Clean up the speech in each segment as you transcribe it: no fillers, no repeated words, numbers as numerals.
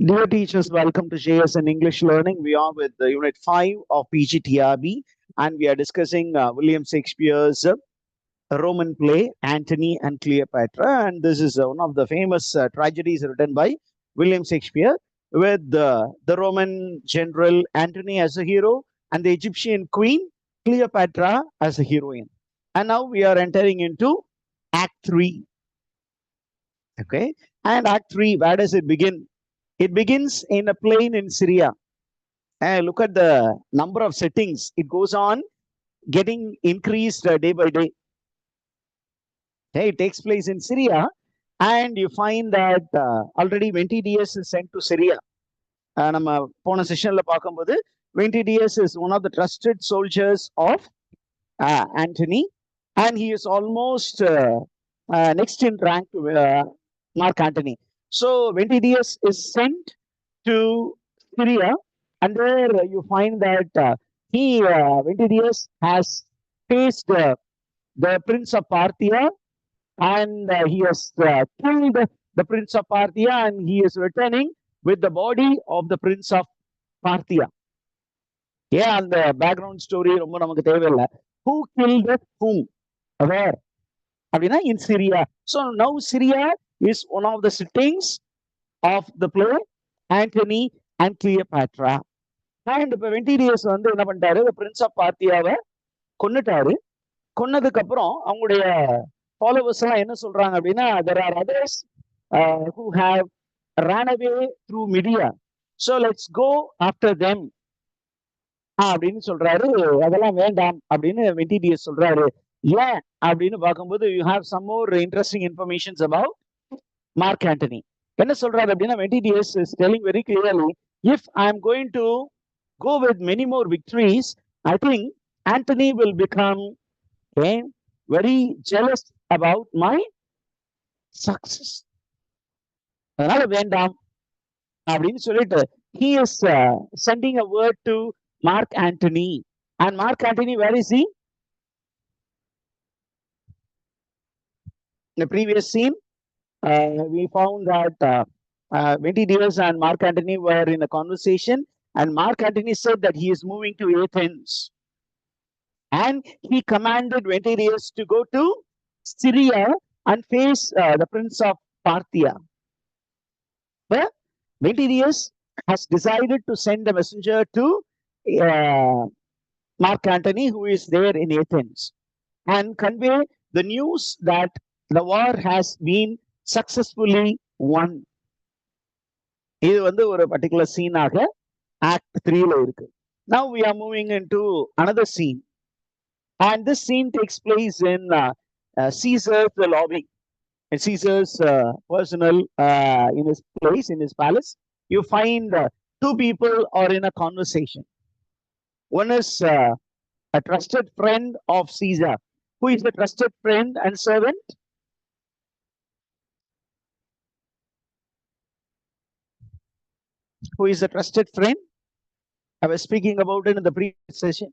Dear teachers, welcome to JS and English Learning. We are with the Unit 5 of PGTRB and we are discussing William Shakespeare's Roman play, Antony and Cleopatra. And this is one of the famous tragedies written by William Shakespeare with the Roman general Antony as a hero and the Egyptian queen Cleopatra as a heroine. And now we are entering into Act 3. Okay. And Act 3, where does it begin? It begins in a plain in Syria. Look at the number of settings. It goes on getting increased day by day. Okay, it takes place in Syria, and you find that already Ventidius is sent to Syria. நம்ம போன செஷன்ல பார்க்கும்போது Ventidius is one of the trusted soldiers of Antony, and he is almost next in rank to Mark Antony. So Ventidius is sent to Syria, and there you find that Ventidius has faced the Prince of Parthia, and he has killed the Prince of Parthia, and he is returning with the body of the Prince of Parthia. Yeah, and the background story ரொம்ப நமக்கு தேவையில்லை. Who killed whom? Where? அப்படின்னா in Syria. So now Syria is one of the sittings of the play Antony and Cleopatra. And இப்ப வென்டிடியஸ் வந்து என்ன பண்ணிட்டாரு, Prince of பார்த்தியாவை கொன்னுட்டாரு. கொன்னதுக்கு அப்புறம் அவங்களுடைய ஃபாலோவர்ஸ் எல்லாம் என்ன சொல்றாங்க அப்படின்னா, there are others who have ran away through Media, so let's go after them அப்படின்னு சொல்றாரு. அதெல்லாம் வேண்டாம் அப்படின்னு வென்டிடியஸ் சொல்றாரு. ஏன் அப்படின்னு பார்க்கும்போது you have some more interesting information about Mark Antony. என்ன சொல்றாரு அப்படின்னா, Ventidius is telling very clearly, if I am going to go with many more victories, I think Antony will become very jealous about my success. அதனால வேண்டாம் அப்படின்னு சொல்லிட்டு he is sending a word to Mark Antony. And Mark Antony, where is he? In the previous scene, we found that Ventidius and Mark Antony were in a conversation, and Mark Antony said that he is moving to Athens, and he commanded Ventidius to go to Syria and face the Prince of Parthia. But Ventidius has decided to send a messenger to Mark Antony, who is there in Athens, and convey the news that the war has been successfully won. இது வந்து ஒரு particular scene ஆக Act 3ல இருக்கு. Now we are moving into another scene, and this scene takes place in Caesar's lobby. In Caesar's personal in his place, in his palace, you find two people are in a conversation. One is a trusted friend of Caesar. Who is the trusted friend and servant? Who is the trusted friend? I was speaking about it in the previous session.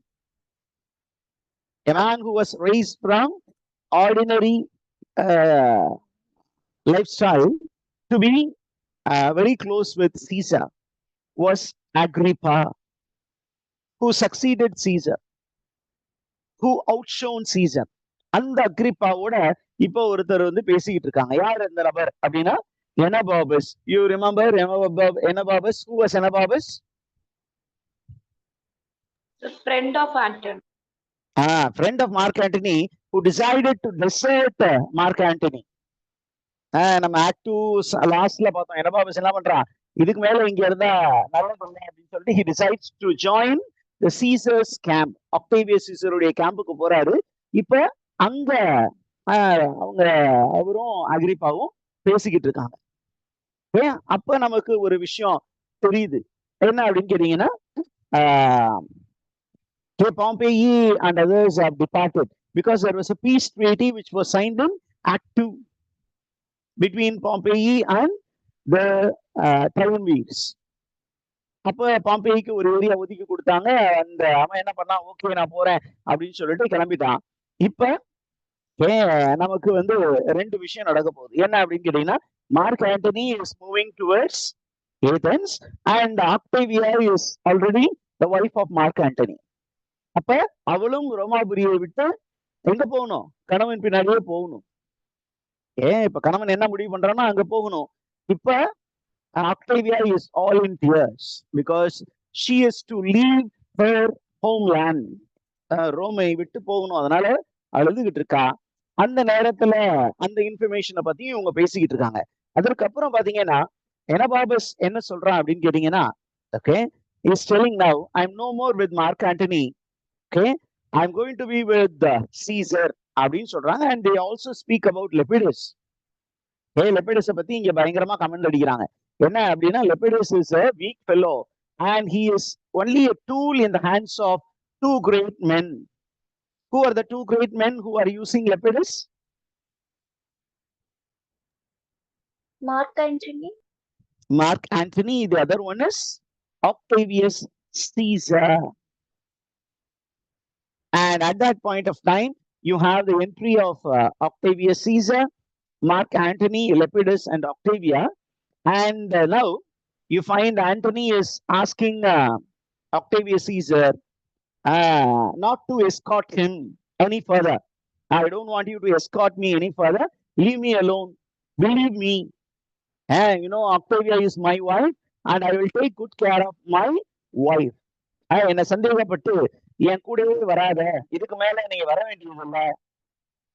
A man who was raised from ordinary lifestyle to be very close with Caesar was Agrippa, who succeeded Caesar, who outshone Caesar. அந்த அக்ரிப்பாவோட இப்போ ஒருத்தர் வந்து பேசிக்கிட்டு இருக்காங்க. யார் அந்த நபர் அப்படின்னா, Anababus. You remember Anababus? Who was Anababus? The friend of Antony. Friend of Mark Antony, who decided to desert Mark Antony. நம்ம Act 2 லாஸ்ட்ல பார்த்தோம். Anababus என்ன பண்றான், இதுக்கு மேல இங்க இருந்தா நல்லா பண்ணேன் அப்படின்னு சொல்லிட்டு he decides to join the Caesar's camp. Octavius Caesar உடைய கேம்புக்கு போறாரு. இப்ப அங்க அவங்க அவரும் அக்ரிப்பாவும் பேசிக்கிட்டு இருக்காங்க. அப்ப நமக்கு ஒரு விஷயம் தெரியுது. என்ன அப்படின்னு கேட்டீங்கன்னா, Pompey and others have departed because there was a peace treaty which was signed in Act 2 between Pompey and the Triumvirs. அப்ப பாம்பேய்க்கு ஒரு ஏரியா ஒதுக்கி கொடுத்தாங்க. அந்த அவன் என்ன பண்ணா, ஓகே நான் போறேன் அப்படின்னு சொல்லிட்டு கிளம்பிட்டான். இப்ப நமக்கு வந்து ரெண்டு விஷயம் நடக்க போகுது. என்ன அப்படின்னு கேட்டீங்கன்னா, Mark Antony is moving towards Athens, and Octavia is already the wife of Mark Antony. அப்ப அவளும் ரோமாபுரியை விட்டு எங்க போகணும்? கணவன் பின்னாடியே போகணும். இப்ப கணவன் என்ன முடிவு பண்றான்னா அங்க போகணும். இப்ப Octavia is all in tears because she is to leave her homeland. ரோமை விட்டு போகணும், அதனால அழுதுகிட்டு இருக்கா. அந்த நேரத்துல அந்த இன்ஃபர்மேஷனை பத்தியும் இவங்க பேசிக்கிட்டு இருக்காங்க. அதற்கப்புறம் பாத்தீங்கன்னா எனபாபஸ் என்ன சொல்றான் அப்படின்னு கேட்டீங்கன்னா, okay, is telling now I am no more with Mark Antony, okay, I am going to be with Caesar அப்படின்னு சொல்றாங்க. And they also speak about Lepidus. லெபிடஸை பத்தி இங்க பயங்கரமா கமெண்ட் அடிக்கிறாங்க. என்ன அப்படின்னா, Lepidus is a weak fellow and he is only a tool in the hands of two great men. Who are the two great men who are using Lepidus? Mark Antony. Mark Antony. The other one is Octavius Caesar. And at that point of time, you have the entry of Octavius Caesar, Mark Antony, Lepidus, and Octavia. And now you find Antony is asking Octavius Caesar not to escort him any further. I don't want you to escort me any further. Leave me alone. Believe me. Octavia is my wife and I will take good care of my wife. என்ன சந்தேகப்பட்டு என் கூடவே வராத, இதுக்கு மேல நீங்க வர வேண்டியதில்லை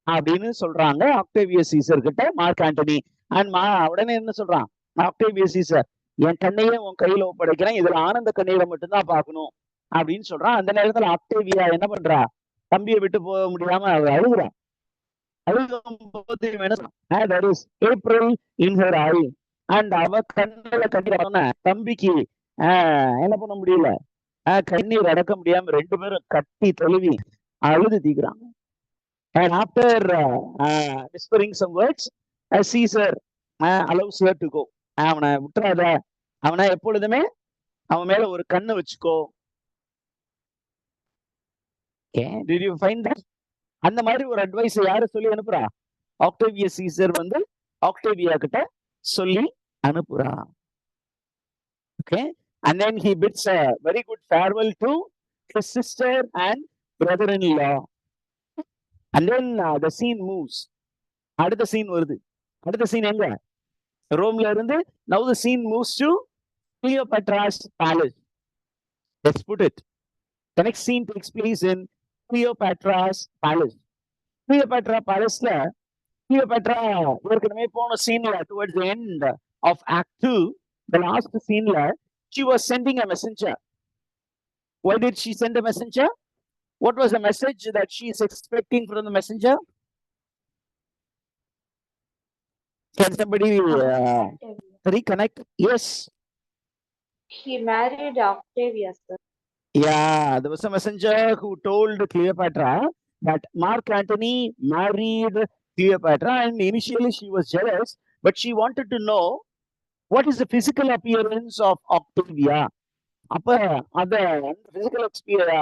அப்படின்னு சொல்றாங்க ஆக்டேவியஸ் சீசர் கிட்ட மார்க் ஆண்டனி. அண்ட் உடனே என்ன சொல்றான் ஆக்டேவியஸ் சீசர், என் கண்ணையே உன் கையில ஒப்படைக்கிறேன், இதுல ஆனந்த கண்ணீரை மட்டும்தான் பார்க்கணும் அப்படின்னு சொல்றான். அந்த நேரத்துல ஆக்டேவியா என்ன பண்றா, தம்பியை விட்டு போக முடியாம அழுகுறான். அழுகும்போது April in her eye, and அவ கண்ணில கண்ணீர் தம்பிக்கு என்ன பண்ண முடியல, கண்ணீர் அடக்க முடியாம ரெண்டு பேரும் கட்டி தழுவி அழுது தீக்குறாங்க. And after whispering some words, Caesar allows her to go. அவனை விட்டுறாத, அவனை எப்பொழுதுமே அவன் மேல ஒரு கண்ணு வச்சுக்கோ. Did you find that? அந்த மாதிரி ஒரு அட்வைஸ் யாரு சொல்லி அனுப்புறா? ஆக்டேவியஸ் சீசர் வந்து ஆக்டேவியா கிட்ட சொல்லி அனுப்புறா. Okay, and then he bids a very good farewell to his sister and brother-in-law. And then the scene moves. அடுத்த சீன் வருது. அடுத்த சீன் எங்க? ரோம்ல இருந்து now the scene moves to Cleopatra's palace. Let's put it. The next scene takes place in Cleopatra's palace. Cleopatra palaceல Cleopatra ஏற்கனவே போன சீன்ல towards the end of Act 2, the last sceneல she was sending a messenger. Why did she send a messenger? What was the message that she is expecting from the messenger? Can somebody reconnect? Yes. He married Octavia, sir. Yeah, there was a messenger who told Cleopatra that Mark Antony married Cleopatra, and initially she was jealous, but she wanted to know what is the physical appearance of Octavia. அப்ப அத physical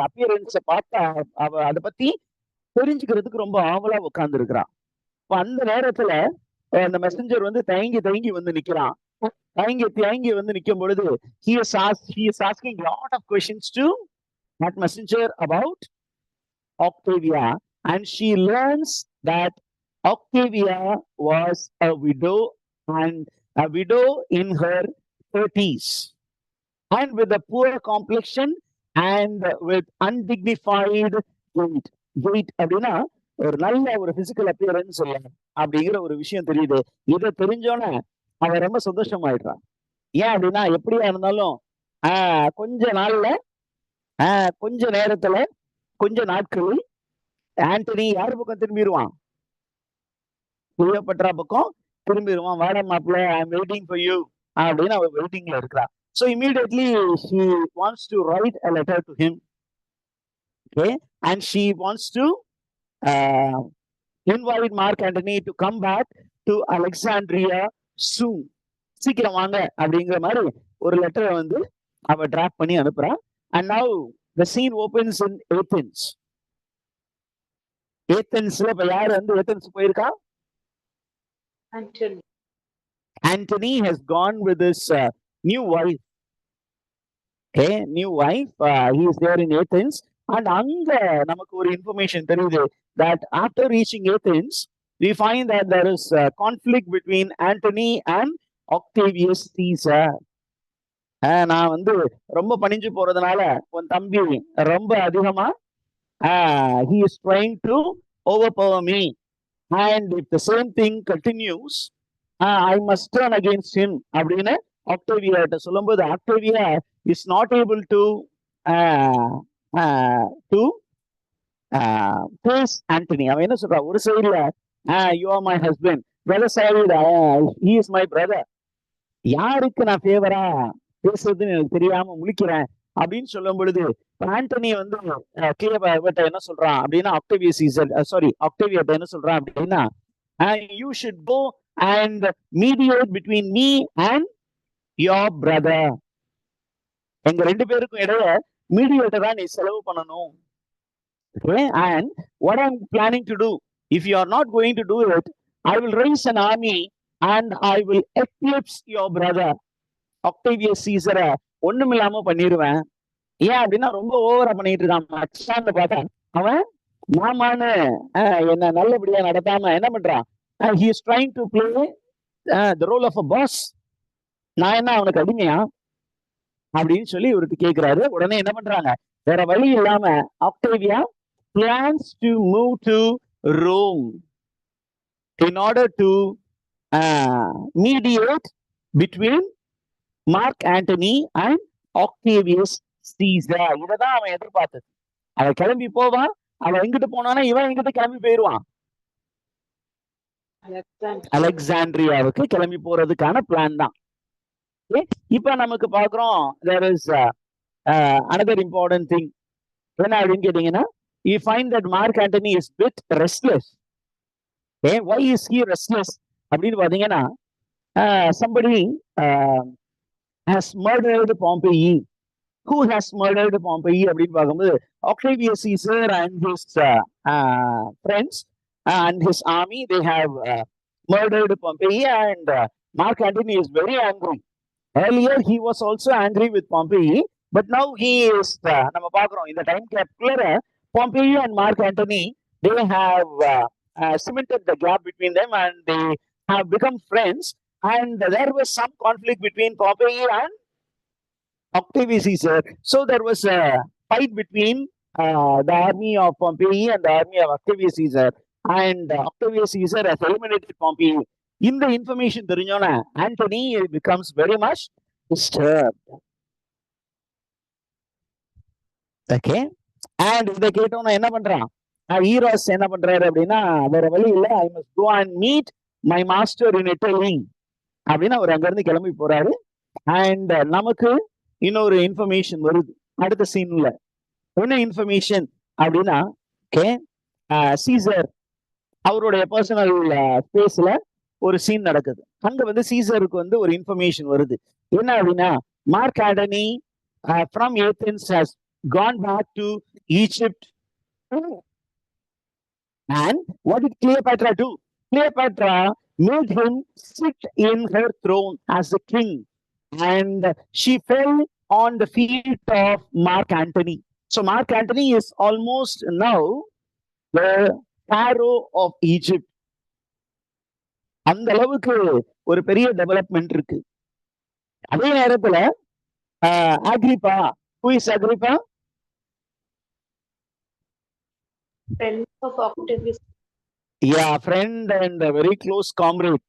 அப்பியரன்ஸை பார்த்தா அவ அதை பத்தி தெரிஞ்சுக்கிறதுக்கு ரொம்ப ஆவலா உட்கார்ந்து இருக்கிறான். இப்ப அந்த நேரத்துல அந்த மெசஞ்சர் வந்து தயங்கி வந்து நிக்கிறான். தயங்கி வந்து நிக்கும் பொழுது he is asking lot of questions to that messenger about Octavia, and she learns that Octavia was a widow, and a widow in her 30s, and with a poor complexion and with undignified gait. அப்படின்னா ஒரு நல்ல ஒரு physical appearance அப்படிங்கிற ஒரு விஷயம் தெரியுது. இதை தெரிஞ்சோன்னே அவன் ரொம்ப சந்தோஷமாயிடுறான். ஏன் அப்படின்னா எப்படியா இருந்தாலும் கொஞ்ச நாள்ல கொஞ்ச நேரத்துல கொஞ்ச நாட்களில் ஆண்டனி யார் பக்கம் திரும்பிடுவான்? கிளியோபாட்ரா பக்கம் திரும்பிடுவான். வாடா மாப்பிள்ள, I am waiting for you அப்படின்னு அவ வெயிட்டிங்ல இருக்கிறா. So immediately she wants to write a letter to him. Okay, and she wants to invite Mark Antony to come back to Alexandria soon. சீக்கிரம் வாங்க அப்படிங்கிற மாதிரி ஒரு லெட்டரை வந்து அவ டிராஃப்ட் பண்ணி அனுப்புறா. And now the scene opens in Athens. ஏத்தன்ஸ்ல இப்ப யாரு வந்து ஏத்தன்ஸ் போயிருக்கா? Antony. Antony has gone with his new wife. Okay, new wife. He is there in Athens, and அங்க நமக்கு ஒரு information தெரியுது that after reaching Athens, we find that there is a conflict between Antony and Octavius Caesar. நான் வந்து ரொம்ப பணிஞ்சு போறதுனால உன் தம்பி ரொம்ப அதிகமா he is trying to overpower me, and if the same thing continues, I must turn against him அப்படின்னு Octavia கிட்ட சொல்லும்போது Octavia is not able to face Antony. அவன் என்ன சொல்றான், ஒரு சைடுல you are my husband, brother side he is my brother, யாருக்கு நான் ஃபேவரா பேசுறதுன்னு எனக்கு தெரியாம முழிக்கிறேன் அப்படின்னு சொல்லும் பொழுது ஆண்டனி வந்து கிளியோபாட்ரா என்ன சொல்றான் அப்படின்னா, ஆக்டேவியாட்ட என்ன சொல்றான் அப்படின்னா, you should go and mediate between me and your brother. எங்க ரெண்டு பேருக்கும் இடையில மீடியேட்டரா நீ செலவு பண்ணணும். Okay, and what I'm planning to do, if you are not going to do it, I will raise an army and I will eclipse your brother Octavius Caesar. ஒண்ணுமில்லாம பண்ணிடுவேன். ஏன் அப்படின்னா ரொம்ப ஓவரா பண்ணிட்டு இருக்கான். மச்சான்னு பார்த்தா அவன் மாமான்னு என்ன நல்லபடியா நடத்தாம என்ன பண்றான், he is trying to play the role of a boss. நான் என்ன அவனுக்கு அடிமையா அப்படின்னு சொல்லி இவருக்கு கேட்கிறாரு. உடனே என்ன பண்றாங்க, வேற வழி இல்லாம Octavia plans to move to Rome in order to mediate between Mark Antony and Octavius Caesar. இவதான் அவன் எதிர்பார்த்தது. அவன் கிளம்பி போவான், அவன் எங்கிட்டு போனானா இவன் எங்கிட்ட கிளம்பி போயிடுவான், அலெக்சாண்ட்ரியாவுக்கு கிளம்பி போறதுக்கான பிளான் தான். இப்ப நமக்கு பாக்குறோம் there is another important thing. என்ன அப்படின்னு கேட்டீங்கன்னா, you find that Mark Antony is bit restless. Okay, why is he restless அப்படின்னு பாத்தீங்கன்னா, somebody has murdered Pompey. Who has murdered Pompey அப்படின்னு பார்க்கும்போது Octavius Caesar and his friends and his army, they have murdered Pompey, and Mark Antony is very angry. Earlier he was also angry with Pompey, but now he is நம்ம பார்க்கிறோம் இந்த time கேப்குள்ள Pompey and Mark Antony, they have cemented the gap between them and they have become friends, and there was some conflict between Pompey and Octavius Caesar. So there was a fight between the army of Pompey and the army of Octavius Caesar, and Octavius Caesar has eliminated Pompey. In the information தெரிஞ்சோன்னா Antony becomes very much disturbed. Okay, and இதை கேட்டோன்னா என்ன பண்றான், Eros என்ன பண்றாரு அப்படின்னா, வேற வழி இல்லை, I must go and meet my master in Italy அப்படின்னு அவர் அங்க இருந்து கிளம்பி போறாரு. அண்ட் நமக்கு இன்னொரு இன்ஃபர்மேஷன் வருது அடுத்த சீன்ல. என்ன இன்ஃபர்மேஷன் அப்படின்னா, ஓகே, சீசர் அவருடைய பர்சனல் ஸ்பேஸ்ல ஒரு சீன் நடக்குது. அங்க வந்து சீசருக்கு வந்து ஒரு இன்ஃபர்மேஷன் வருது. என்ன அப்படின்னா, Mark Antony from Athens has gone back to Egypt. And what did Cleopatra do? Cleopatra made him sit in her throne as a king, and she fell on the feet of Mark Antony. So Mark Antony is almost now the pharaoh of Egypt. அந்த அளவுக்கு ஒரு பெரிய development இருக்கு. அதே நேரத்துல Agrippa, who is Agrippa? Friend of Octavius. Yeah, friend and a very close comrade.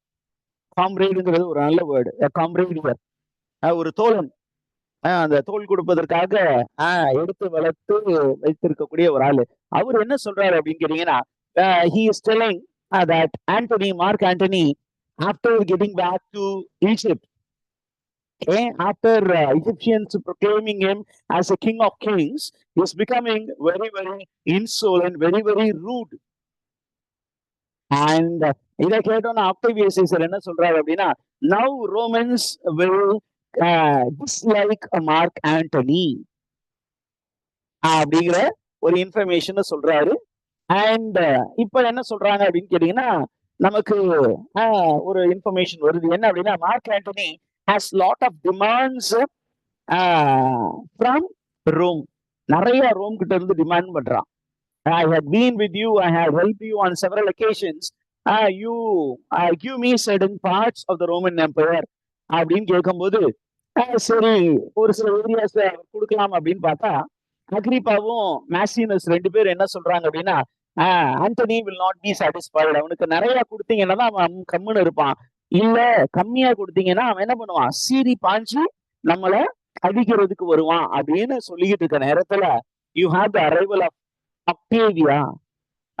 காம்ரேடுங்கிறது ஒரு நல்ல word. Comrade ஒரு தோழன், அந்த தோல் கொடுப்பதற்காக எடுத்து வளர்த்து வைத்திருக்கக்கூடிய ஒரு ஆளு. அவர் என்ன சொல்றாரு அப்படின்னு கேட்டீங்கன்னா, he is telling that Antony, Mark Antony, after getting back to Egypt, after Egyptians proclaiming him as a king of kings, is becoming very, very insolent, very, very rude. And இதை கேட்டோன்னா ஆக்டேவியஸ் சீசர் என்ன சொல்றாரு அப்படின்னா, now Romans will dislike Mark Antony அப்படிங்கிற ஒரு information சொல்றாரு. And இப்ப என்ன சொல்றாங்க அப்படின்னு கேட்டீங்கன்னா, நமக்கு ஒரு இன்ஃபர்மேஷன் வருது. என்ன அப்படின்னா, Mark Antony has lot of demands from Rome. நிறைய ரோம் கிட்ட இருந்து டிமாண்ட் பண்றான். I had been with you, I had helped you on several occasions. You give me certain parts of the Roman Empire அப்படின்னு கேட்கும்போது சரி ஒரு சில areas கொடுக்கலாம் அப்படின்னு பார்த்தா அக்ரிப்பாவும் மேசினஸ் ரெண்டு பேர் என்ன சொல்றாங்க அப்படின்னா Antony will not be satisfied. அவனுக்கு நிறைய கொடுத்தீங்கன்னா தான் அவன் கம்முன்னு இருப்பான். இல்ல கம்மியா கொடுத்தீங்கன்னா அவன் என்ன பண்ணுவான், சீறி பாஞ்சு நம்மள அடிக்கிறதுக்கு வருவான் அப்படின்னு சொல்லிக்கிட்டு இருக்க நேரத்துல you have the arrival of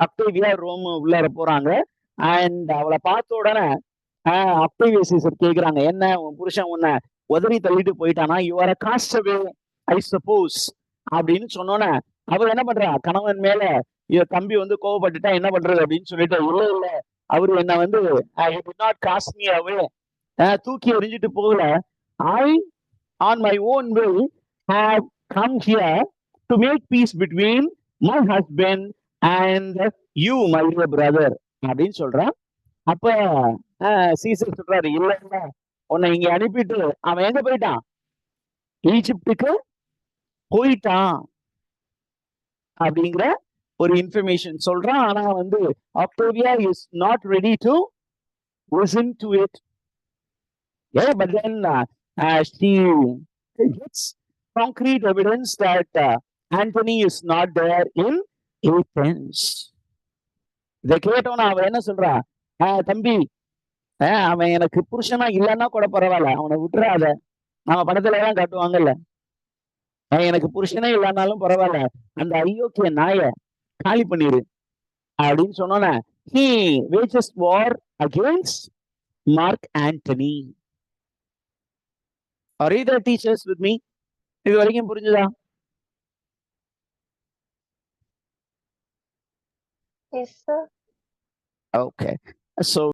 Octavia Rome உள்ளார போறாங்க. அண்ட் அவளை பார்த்த உடனே அக்டேவியா சீசர் கேக்குறாங்க, என்ன உன் புருஷன் உன்னை உதறி தள்ளிட்டு போயிட்டானா, you are a காஸ்டவே I suppose அப்படின்னு சொன்னோன்னே அவர் என்ன பண்றா, கணவன் மேல தம்பி வந்து கோவப்பட்டுட்டா என்ன பண்றது அப்படின்னு சொல்லிட்டு, இல்ல அவரு என்ன வந்து தூக்கி எறிஞ்சிட்டு போகல, ஐ on my own will have come here to make peace between my husband and you, my dear brother அப்படின்னு சொல்றான். அப்ப சீசர் சொல்றாரு, இல்ல உன்னை இங்க அனுப்பிட்டு அவன் எங்க போயிட்டான், ஈஜிப்டுக்கு போயிட்டான் அப்படிங்கிற ஒரு இன்ஃபர்மேஷன் சொல்றான். ஆனா வந்து Octavio is not ready to listen to it. Yeah, but then she gets concrete evidence that Antony is not there in Athens. இதை கேட்டோன்னா அவன் என்ன சொல்றா, தம்பி அவன் எனக்கு புருஷனா இல்லைன்னா கூட பரவாயில்ல, அவனை விட்டுறாத. நம்ம படத்துல எல்லாம் காட்டுவாங்கல்ல, எனக்கு புருஷனே இல்லைன்னாலும் பரவாயில்ல, அந்த ஐயோக்கிய நாய காலி பண்ணிரு அப்படின்னு சொன்னோன்னே he wages war against Mark Antony. Are you the teachers with me? இது வரைக்கும் புரிஞ்சுதா? Yes, sir. Okay. So